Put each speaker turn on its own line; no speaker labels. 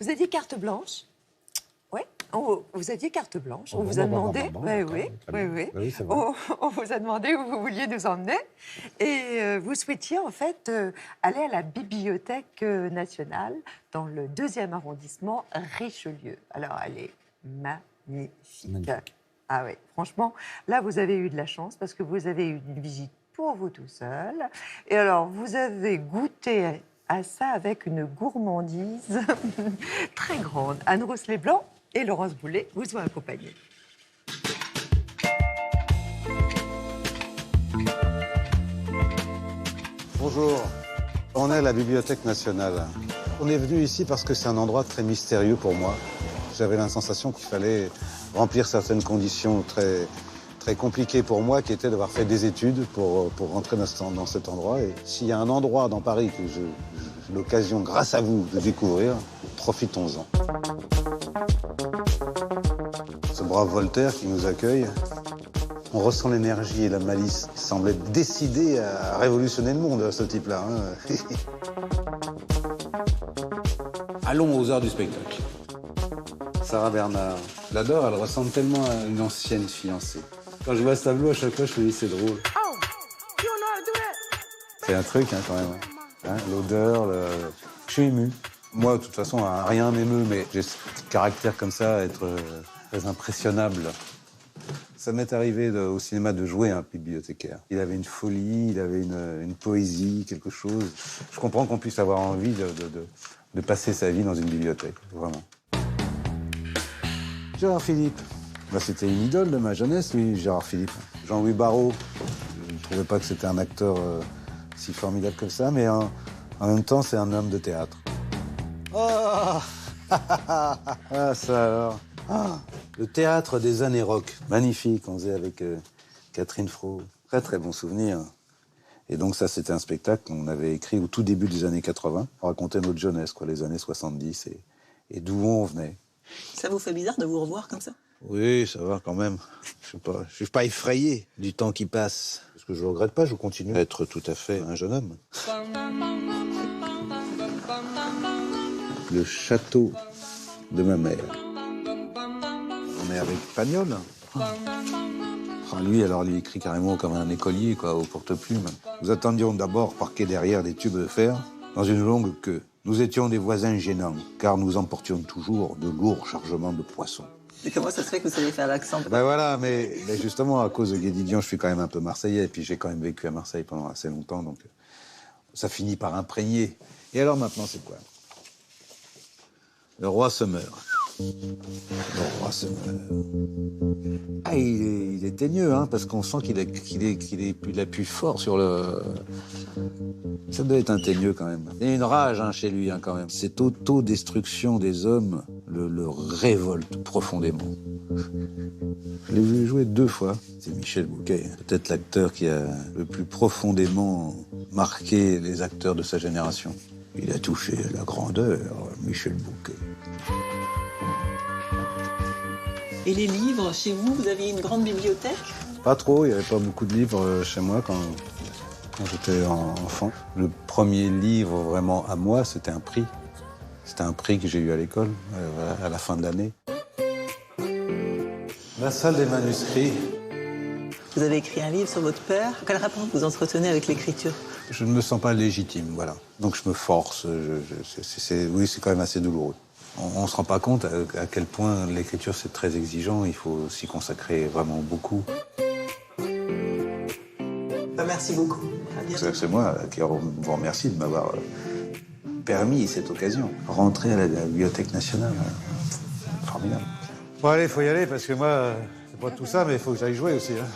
Vous aviez carte blanche. Oui, vous aviez carte blanche. On vous a demandé.
Oui, c'est vrai.
On vous a demandé où vous vouliez nous emmener. Et vous souhaitiez en fait aller à la Bibliothèque nationale dans le 2e arrondissement Richelieu. Alors, elle est magnifique. Ah oui, franchement, là, vous avez eu de la chance parce que vous avez eu une visite pour vous tout seul. Et alors, vous avez goûté à ça avec une gourmandise très grande. Anne Rousselet-Blanc et Laurence Boulet vous ont accompagnés.
Bonjour, on est à la Bibliothèque nationale. On est venu ici parce que c'est un endroit très mystérieux pour moi. J'avais la sensation qu'il fallait remplir certaines conditions très compliquées pour moi, qui étaient d'avoir fait des études pour rentrer dans cet endroit. Et s'il y a un endroit dans Paris que j'ai l'occasion, grâce à vous, de découvrir, profitons-en. Ce brave Voltaire qui nous accueille, on ressent l'énergie et la malice. Il semble être décidé à révolutionner le monde, ce type-là. Hein. Allons aux heures du spectacle. Sarah Bernard. Je l'adore, elle ressemble tellement à une ancienne fiancée. Quand je vois ce tableau, à chaque fois, je me dis c'est drôle. C'est un truc, hein, quand même. Hein, l'odeur, je suis ému. Moi, de toute façon, rien m'émeut, mais j'ai ce caractère comme ça, être très impressionnable. Ça m'est arrivé au cinéma de jouer un bibliothécaire. Il avait une folie, il avait une poésie, quelque chose. Je comprends qu'on puisse avoir envie de passer sa vie dans une bibliothèque, vraiment. Gérard Philippe. C'était une idole de ma jeunesse, lui, Gérard Philippe. Jean-Louis Barrault. Je ne trouvais pas que c'était un acteur si formidable que ça, mais en même temps, c'est un homme de théâtre. Oh ah, ça alors. Ah, le théâtre des années rock. Magnifique, on faisait avec Catherine Fro. Très, très bon souvenir. Et donc ça, c'était un spectacle qu'on avait écrit au tout début des années 80. On racontait notre jeunesse, quoi, les années 70 et d'où on venait.
Ça vous fait bizarre de vous revoir comme ça?
Oui, ça va quand même. Je suis pas effrayé du temps qui passe. Parce que je regrette pas, je continue à être tout à fait un jeune homme. Le château de ma mère. On est avec Pagnol. Lui, alors, il écrit carrément comme un écolier, quoi, au porte-plume. Nous attendions d'abord parqués derrière des tubes de fer, dans une longue queue. Nous étions des voisins gênants, car nous emportions toujours de lourds chargements de poissons.
Et comment ça se fait que vous savez faire l'accent?
Ben voilà, mais justement, à cause de Guédiguian, je suis quand même un peu marseillais, et puis j'ai quand même vécu à Marseille pendant assez longtemps, donc ça finit par imprégner. Et alors maintenant, c'est quoi? Le roi se meurt. Le roi se meurt. Ah, il est teigneux, hein, parce qu'on sent qu'il appuie fort sur le... Ça doit être un teigneux, quand même. Il y a une rage, hein, chez lui, hein, quand même. Cette autodestruction des hommes le révolte profondément. Je l'ai vu jouer 2 fois. C'est Michel Bouquet, peut-être l'acteur qui a le plus profondément marqué les acteurs de sa génération. Il a touché la grandeur, Michel Bouquet.
Et les livres, chez vous, vous aviez une grande bibliothèque?
Pas trop, il n'y avait pas beaucoup de livres chez moi quand j'étais enfant. Le premier livre vraiment à moi, c'était un prix. C'était un prix que j'ai eu à l'école, à la fin de l'année. La salle des manuscrits.
Vous avez écrit un livre sur votre père. Quel rapport vous entretenez avec l'écriture?
Je ne me sens pas légitime, voilà. Donc je me force. Oui, c'est quand même assez douloureux. On ne se rend pas compte à quel point l'écriture, c'est très exigeant. Il faut s'y consacrer vraiment beaucoup.
Merci beaucoup. À bientôt.
C'est moi qui vous remercie de m'avoir permis cette occasion. Rentrer à la Bibliothèque nationale, formidable. Bon allez, il faut y aller parce que moi, c'est pas tout ça, mais il faut que j'aille jouer aussi. Hein.